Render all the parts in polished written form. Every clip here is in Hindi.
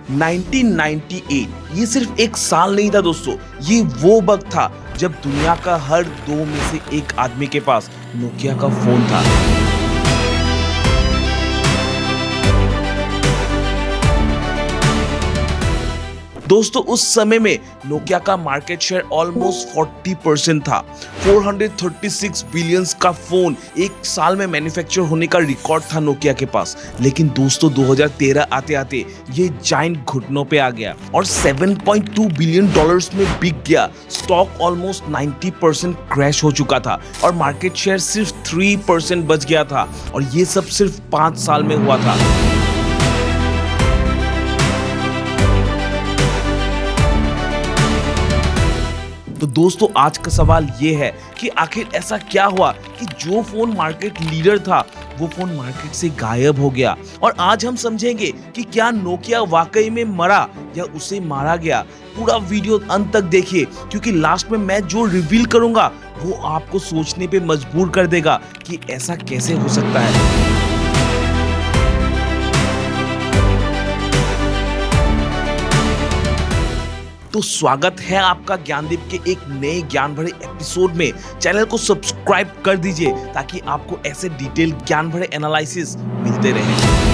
1998 ये सिर्फ एक साल नहीं था दोस्तों, ये वो वक्त था जब दुनिया का हर 2 में से 1 आदमी के पास नोकिया का फोन था। दोस्तों उस समय में नोकिया का मार्केट शेयर ऑलमोस्ट 40% था। 436 बिलियंस का फोन एक साल में मैन्युफैक्चर होने का रिकॉर्ड था नोकिया के पास। लेकिन दोस्तों 2013 आते आते ये जायंट घुटनों पे आ गया और 7.2 बिलियन डॉलर्स में बिक गया। स्टॉक ऑलमोस्ट 90% क्रैश हो चुका था और मार्केट शेयर सिर्फ 3% बच गया था, और ये सब सिर्फ 5 साल में हुआ था। तो दोस्तों आज का सवाल ये है कि आखिर ऐसा क्या हुआ कि जो फोन मार्केट लीडर था वो फोन मार्केट से गायब हो गया। और आज हम समझेंगे कि क्या नोकिया वाकई में मरा या उसे मारा गया। पूरा वीडियो अंत तक देखिए, क्योंकि लास्ट में मैं जो रिवील करूंगा वो आपको सोचने पे मजबूर कर देगा कि ऐसा कैसे हो सकता है। तो स्वागत है आपका ज्ञानदीप के एक नए ज्ञान भरे एपिसोड में। चैनल को सब्सक्राइब कर दीजिए ताकि आपको ऐसे डिटेल ज्ञान भरे एनालिसिस मिलते रहे।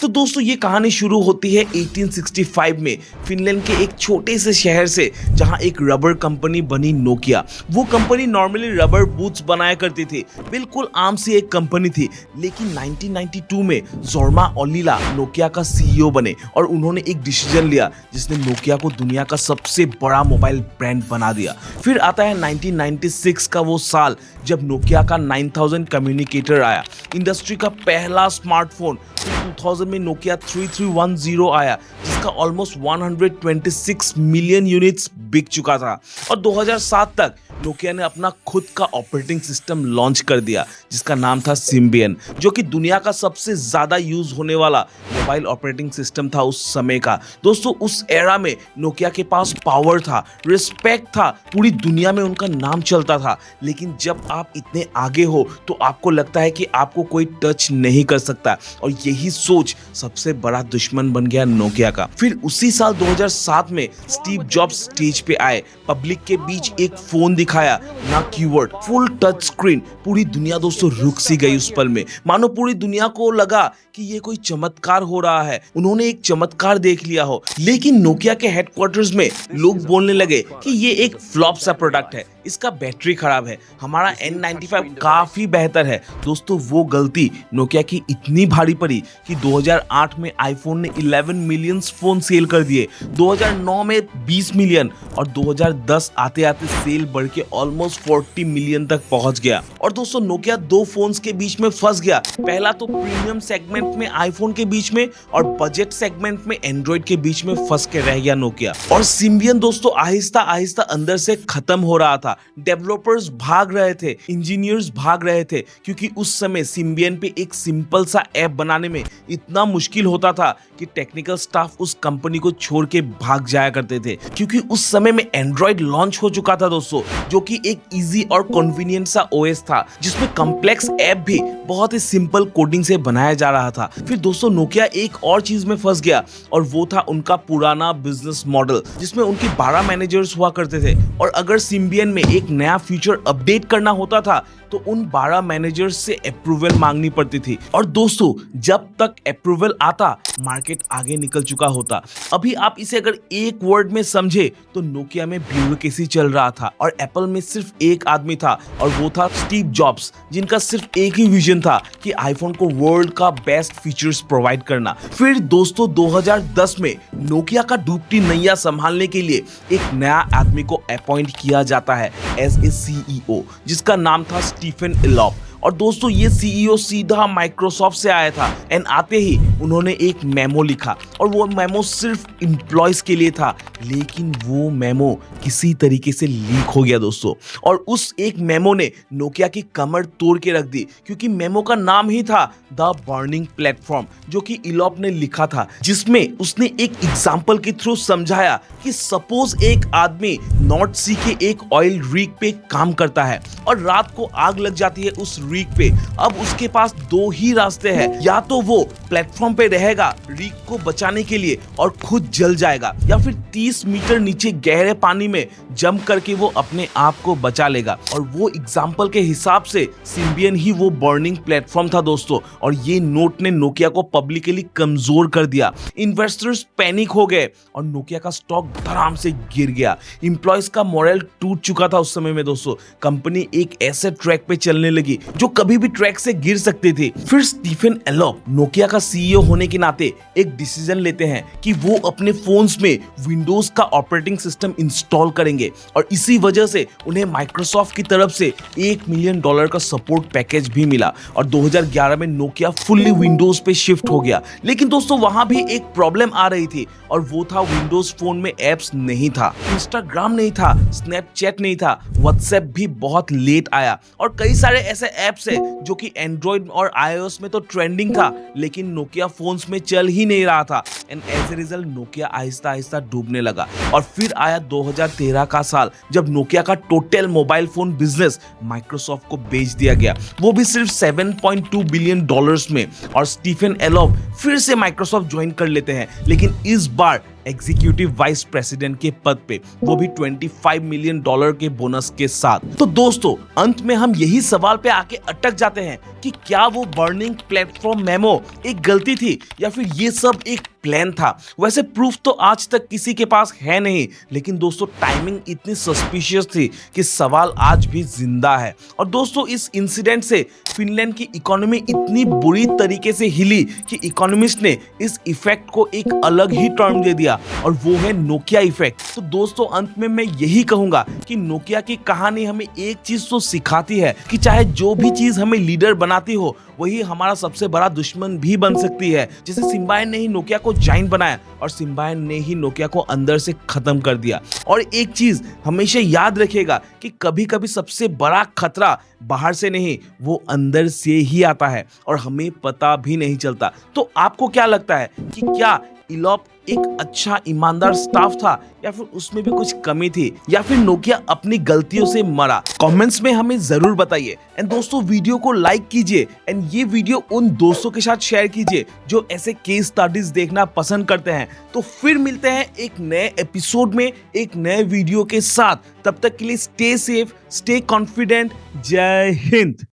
तो दोस्तों ये कहानी शुरू होती है 1865 में फिनलैंड के एक छोटे से शहर से, जहां एक रबर कंपनी बनी नोकिया। वो कंपनी नॉर्मली रबर बूट्स बनाया करती थी, बिल्कुल आम सी एक कंपनी थी। लेकिन 1992 में जोर्मा ओलिला नोकिया का सीईओ बने और उन्होंने एक डिसीजन लिया जिसने नोकिया को दुनिया का सबसे बड़ा मोबाइल ब्रांड बना दिया। फिर आता है 1996 का वो साल जब नोकिया का 9000 कम्युनिकेटर आया, इंडस्ट्री का पहला स्मार्टफोन। 2000 में नोकिया 3310 आया जिसका ऑलमोस्ट 126 मिलियन यूनिट्स बिक चुका था। और 2007 तक नोकिया ने अपना खुद का ऑपरेटिंग सिस्टम लॉन्च कर दिया जिसका नाम था सिम्बियन, जो कि दुनिया का सबसे ज्यादा यूज होने वाला मोबाइल ऑपरेटिंग सिस्टम था उस समय का। दोस्तों उस एरा में नोकिया के पास पावर था, रिस्पेक्ट था, पूरी दुनिया में उनका नाम चलता था। लेकिन जब आप इतने आगे हो तो आपको लगता है कि आपको कोई टच नहीं कर सकता, और यही सोच सबसे बड़ा दुश्मन बन गया नोकिया का। फिर उसी साल 2007 में स्टीव जॉब्स स्टेज पे आए, पब्लिक के बीच एक फोन दिखाया, ना कीवर्ड, फुल टच स्क्रीन। पूरी दुनिया दोस्तों रुक सी गई उस पल में, मानो पूरी दुनिया को लगा कि ये कोई चमत्कार हो रहा है, उन्होंने एक चमत्कार देख लिया हो। लेकिन नोकिया के हेडक्वार्टर्स में लोग बोलने लगे कि ये एक फ्लॉप सा प्रोडक्ट है, इसका बैटरी खराब है, हमारा N95 काफी बेहतर है। दोस्तों वो गलती नोकिया की इतनी भारी पड़ी कि 2008 में आईफोन ने 11 मिलियन फोन सेल कर दिए, 2009 में 20 मिलियन, और 2010 आते आते सेल बढ़ के ऑलमोस्ट 40 मिलियन तक पहुंच गया। और दोस्तों नोकिया 2 फोन्स के बीच में फंस गया। पहला तो प्रीमियम सेगमेंट में आईफोन के बीच में, और बजट सेगमेंट में एंड्रॉइड के बीच में फंस के रह गया नोकिया। और सिम्बियन दोस्तों आहिस्ता आहिस्ता अंदर से खत्म हो रहा था। डेवलपर्स भाग रहे थे, इंजीनियर्स भाग रहे थे, क्योंकि उस समय सिम्बियन पे एक सिंपल सा ऐप बनाने में इतना मुश्किल होता था कि टेक्निकल स्टाफ उस कंपनी को छोड़ के भाग जाया करते थे। क्योंकि उस समय में एंड्रॉइड लॉन्च हो चुका था दोस्तों, जो कि एक इजी और कन्वीनियंट सा ओएस था जिसमें कॉम्प्लेक्स ऐप भी बहुत ही सिंपल कोडिंग से बनाया जा रहा था। फिर दोस्तों नोकिया एक और चीज में फंस गया, और वो था उनका पुराना बिजनेस मॉडल जिसमें उनके 12 मैनेजर्स हुआ करते थे, और अगर सिम्बियन में एक नया फीचर अपडेट करना होता था तो उन 12 मैनेजर्स से अप्रूवल मांगनी पड़ती थी। और दोस्तों जब तक अप्रूवल आता मार्केट आगे निकल चुका होता। अभी आप इसे अगर एक वर्ड में समझे तो नोकिया में ब्यूरोक्रेसी चल रहा था, और एप्पल में सिर्फ एक आदमी था, और वो था स्टीव जॉब्स, जिनका सिर्फ एक ही विजन था कि आईफोन को वर्ल्ड का बेस्ट फीचर्स प्रोवाइड करना। फिर दोस्तों 2010 में नोकिया का डूबती नैया संभालने के लिए एक नया आदमी को अपॉइंट किया जाता है एज ए सीईओ, जिसका नाम था स्टीफन इलॉप। और दोस्तों ये सीईओ सीधा माइक्रोसॉफ्ट से आया था एंड आते ही उन्होंने एक मेमो लिखा और वो मेमो सिर्फ एम्प्लॉयज के लिए था, लेकिन वो मेमो किसी तरीके से लीक हो गया दोस्तों। और उस एक मेमो ने नोकिया की कमर तोड़ के रख दी, क्योंकि मेमो का नाम ही था द बर्निंग प्लेटफॉर्म, जो कि इलॉप ने लिखा था, जिसमें उसने एक एग्जाम्पल के थ्रू समझाया कि सपोज एक आदमी नॉर्थ सी के एक ऑयल रीग पे काम करता है और रात को आग लग जाती है उस रीग पे। अब उसके पास दो ही रास्ते हैं, या तो वो प्लेटफॉर्म पे रहेगा रीग को बचाने के लिए और खुद जल जाएगा, या फिर 30 मीटर नीचे गहरे पानी में जंप करके वो अपने आप को बचा लेगा। और वो एग्जाम्पल के हिसाब से सिम्बियन ही वो बर्निंग प्लेटफॉर्म था दोस्तों। और ये नोट ने नोकिया को पब्लिकली कमजोर कर दिया। इन्वेस्टर्स पैनिक हो गए और नोकिया का स्टॉक धड़ाम से गिर गया। एम्प्लॉयज का मोरल टूट चुका था उस समय में दोस्तों। कंपनी एक ऐसे ट्रैक पे चलने लगी जो कभी भी ट्रैक से गिर सकती थी। फिर स्टीफन एलोप नोकिया का सीईओ होने के नाते एक डिसीजन लेते हैं कि वो अपने फोन्स में विंडोज का ऑपरेटिंग सिस्टम इंस्टॉल करेंगे, और इसी वजह से उन्हें माइक्रोसॉफ्ट की तरफ से $1 मिलियन का सपोर्ट पैकेज भी मिला और 2011 में नोकिया फुल्ली विंडोज पे शिफ्ट हो गया। लेकिन दोस्तों वहां भी एक प्रॉब्लम आ रही थी, और वो था विंडोज फोन में एप्स नहीं था, इंस्टाग्राम नहीं था, स्नैपचैट नहीं था, व्हाट्सएप भी बहुत लेट आया, और कई सारे ऐसे एप्स है जो कि एंड्रॉइड और iOS में तो ट्रेंडिंग था, लेकिन नोकिया फोन्स में चल ही नहीं रहा था। And as a result Nokia आहिस्ता आहिस्ता डूबने लगा। और फिर आया 2013 का साल, जब नोकिया का total mobile phone business Microsoft को बेच दिया गया, वो भी सिर्फ $7.2 बिलियन में। और स्टीफन एलोप फिर से माइक्रोसॉफ्ट ज्वाइन कर लेते हैं, लेकिन इस बार एग्जीक्यूटिव वाइस प्रेसिडेंट के पद पे, वो भी $25 मिलियन के बोनस के साथ। तो दोस्तों अंत में हम यही सवाल पे आके अटक जाते हैं कि क्या वो बर्निंग प्लेटफॉर्म मेमो एक गलती थी या फिर ये सब एक प्लान था। वैसे प्रूफ तो आज तक किसी के पास है नहीं, लेकिन दोस्तों टाइमिंग इतनी सस्पिशियस थी कि सवाल आज भी जिंदा है। और दोस्तों इस इंसिडेंट से फिनलैंड की इकोनॉमी इतनी बुरी तरीके से हिली कि इकोनॉमिस्ट ने इस इफेक्ट को एक अलग ही टर्म दे दिया, और वो है नोकिया इफेक्ट। तो दोस्तों अंत में मैं यही कहूंगा कि नोकिया की कहानी हमें एक चीज तो सिखाती है कि चाहे जो भी चीज हमें लीडर बनाती हो, वही हमारा सबसे बड़ा दुश्मन भी बन सकती है। जैसे सिम्बायन ने ही नोकिया को जाइंट बनाया और सिम्बायन ने ही नोकिया को अंदर से खत्म कर दिया। और एक चीज हमेशा याद रखिएगा कि कभी कभी सबसे बड़ा खतरा बाहर से नहीं, वो अंदर से ही आता है और हमें पता भी नहीं चलता। तो आपको क्या लगता है कि क्या इलॉप एक अच्छा ईमानदार स्टाफ था, या फिर उसमें भी कुछ कमी थी, या फिर नोकिया अपनी गलतियों से मरा? कमेंट्स में हमें जरूर बताइए। एंड दोस्तों वीडियो को लाइक कीजिए एंड ये वीडियो उन दोस्तों के साथ शेयर कीजिए जो ऐसे केस स्टडीज देखना पसंद करते हैं। तो फिर मिलते हैं एक नए एपिसोड में एक नए वीडियो के साथ। तब तक के लिए स्टे सेफ, स्टे कॉन्फिडेंट। जय हिंद।